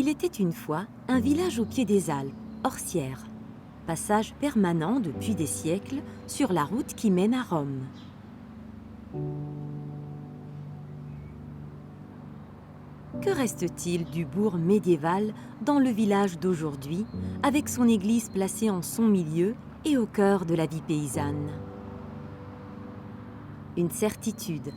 Il était une fois un village au pied des Alpes, Orsières, passage permanent depuis des siècles sur la route qui mène à Rome. Que reste-t-il du bourg médiéval dans le village d'aujourd'hui, avec son église placée en son milieu et au cœur de la vie paysanne? Une certitude,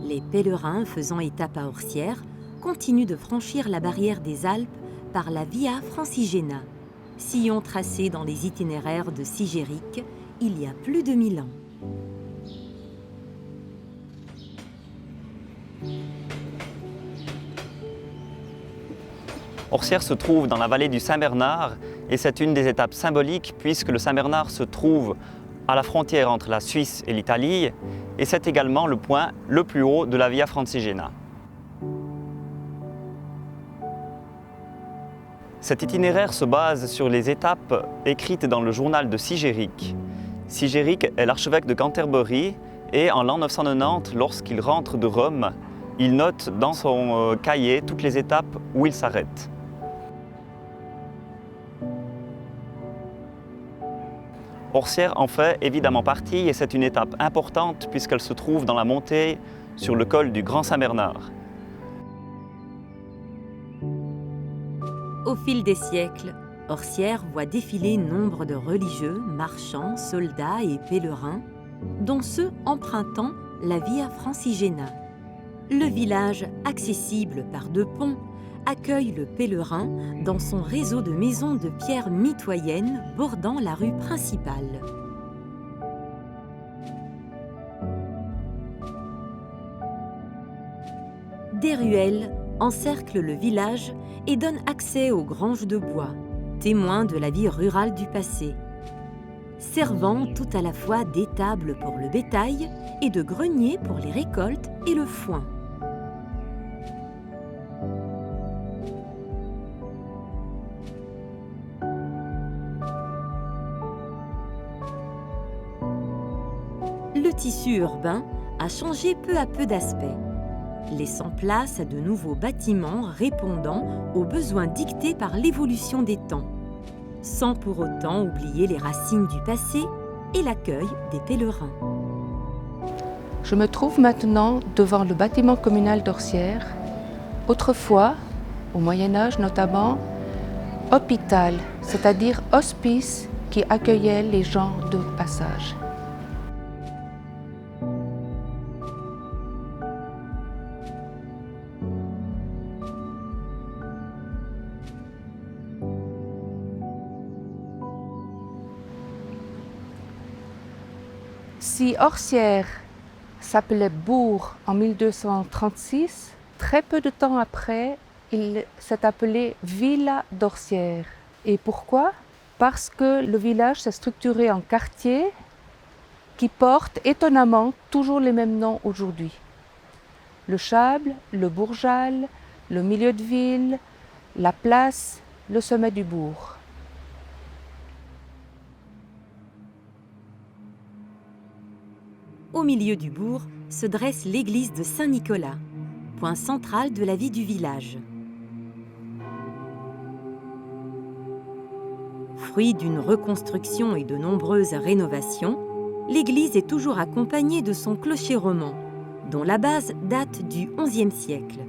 les pèlerins faisant étape à Orsières continuent de franchir la barrière des Alpes par la Via Francigena, sillon tracé dans les itinéraires de Sigéric il y a plus de 1000 ans. Orsières se trouve dans la vallée du Saint-Bernard et c'est une des étapes symboliques puisque le Saint-Bernard se trouve à la frontière entre la Suisse et l'Italie et c'est également le point le plus haut de la Via Francigena. Cet itinéraire se base sur les étapes écrites dans le journal de Sigéric. Sigéric est l'archevêque de Canterbury et en l'an 990, lorsqu'il rentre de Rome, il note dans son cahier toutes les étapes où il s'arrête. Orsières en fait évidemment partie et c'est une étape importante puisqu'elle se trouve dans la montée sur le col du Grand Saint-Bernard. Au fil des siècles, Orsières voit défiler nombre de religieux, marchands, soldats et pèlerins, dont ceux empruntant la Via Francigena. Le village, accessible par 2 ponts, accueille le pèlerin dans son réseau de maisons de pierre mitoyennes bordant la rue principale. Des ruelles encerclent le village et donnent accès aux granges de bois, témoins de la vie rurale du passé, servant tout à la fois d'étable pour le bétail et de grenier pour les récoltes et le foin. Le tissu urbain a changé peu à peu d'aspect, laissant place à de nouveaux bâtiments répondant aux besoins dictés par l'évolution des temps, sans pour autant oublier les racines du passé et l'accueil des pèlerins. Je me trouve maintenant devant le bâtiment communal d'Orsières, autrefois, au Moyen-Âge notamment, hôpital, c'est-à-dire hospice qui accueillait les gens de passage. Si Orsières s'appelait bourg en 1236, très peu de temps après, il s'est appelé Villa d'Orsières. Et pourquoi? Parce que le village s'est structuré en quartiers qui portent étonnamment toujours les mêmes noms aujourd'hui. Le Chable, le Bourjal, le milieu de ville, la place, le sommet du bourg. Au milieu du bourg se dresse l'église de Saint-Nicolas, point central de la vie du village. Fruit d'une reconstruction et de nombreuses rénovations, l'église est toujours accompagnée de son clocher roman, dont la base date du XIe siècle.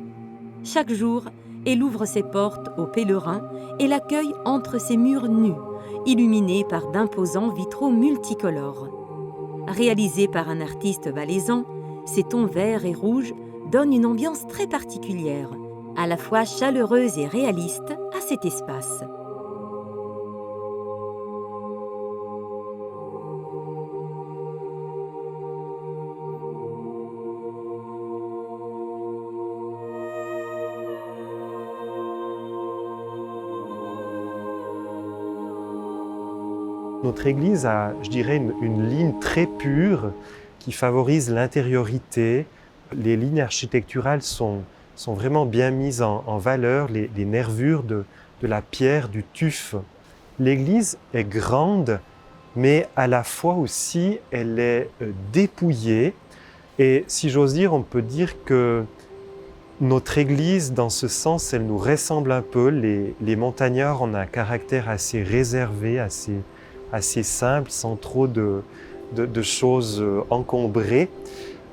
Chaque jour, elle ouvre ses portes aux pèlerins et l'accueille entre ses murs nus, illuminés par d'imposants vitraux multicolores. Réalisés par un artiste valaisan, ces tons verts et rouges donnent une ambiance très particulière, à la fois chaleureuse et réaliste à cet espace. Notre église a, je dirais, une ligne très pure qui favorise l'intériorité. Les lignes architecturales sont vraiment bien mises en valeur, les nervures de la pierre, du tuf. L'église est grande, mais à la fois aussi, elle est dépouillée. Et si j'ose dire, on peut dire que Notre église, dans ce sens, elle nous ressemble un peu. Les montagnards ont un caractère assez réservé, assez simple, sans trop de choses encombrées.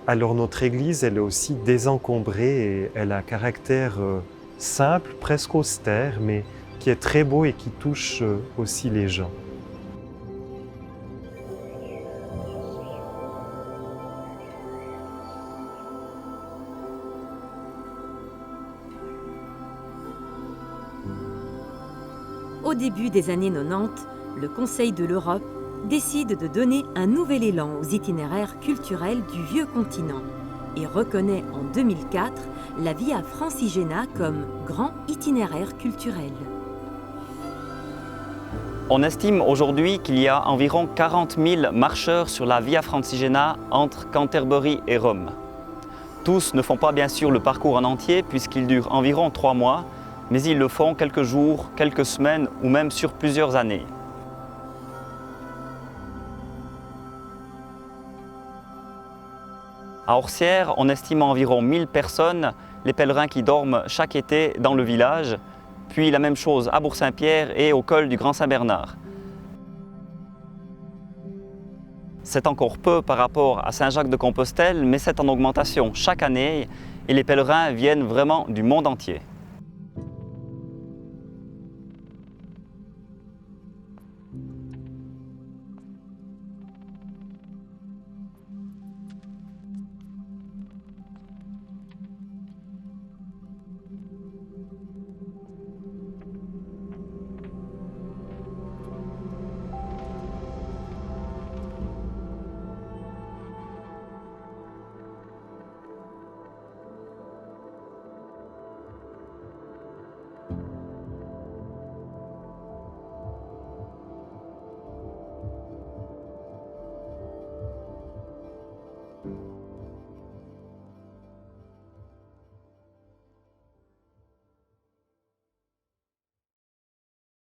Alors notre église, elle est aussi désencombrée et elle a un caractère simple, presque austère, mais qui est très beau et qui touche aussi les gens. Au début des années 90, le Conseil de l'Europe décide de donner un nouvel élan aux itinéraires culturels du vieux continent et reconnaît en 2004 la Via Francigena comme grand itinéraire culturel. On estime aujourd'hui qu'il y a environ 40 000 marcheurs sur la Via Francigena entre Canterbury et Rome. Tous ne font pas bien sûr le parcours en entier puisqu'il dure environ 3 mois, mais ils le font quelques jours, quelques semaines ou même sur plusieurs années. À Orsières, on estime environ 1000 personnes, les pèlerins qui dorment chaque été dans le village, puis la même chose à Bourg-Saint-Pierre et au col du Grand Saint-Bernard. C'est encore peu par rapport à Saint-Jacques-de-Compostelle, mais c'est en augmentation chaque année et les pèlerins viennent vraiment du monde entier.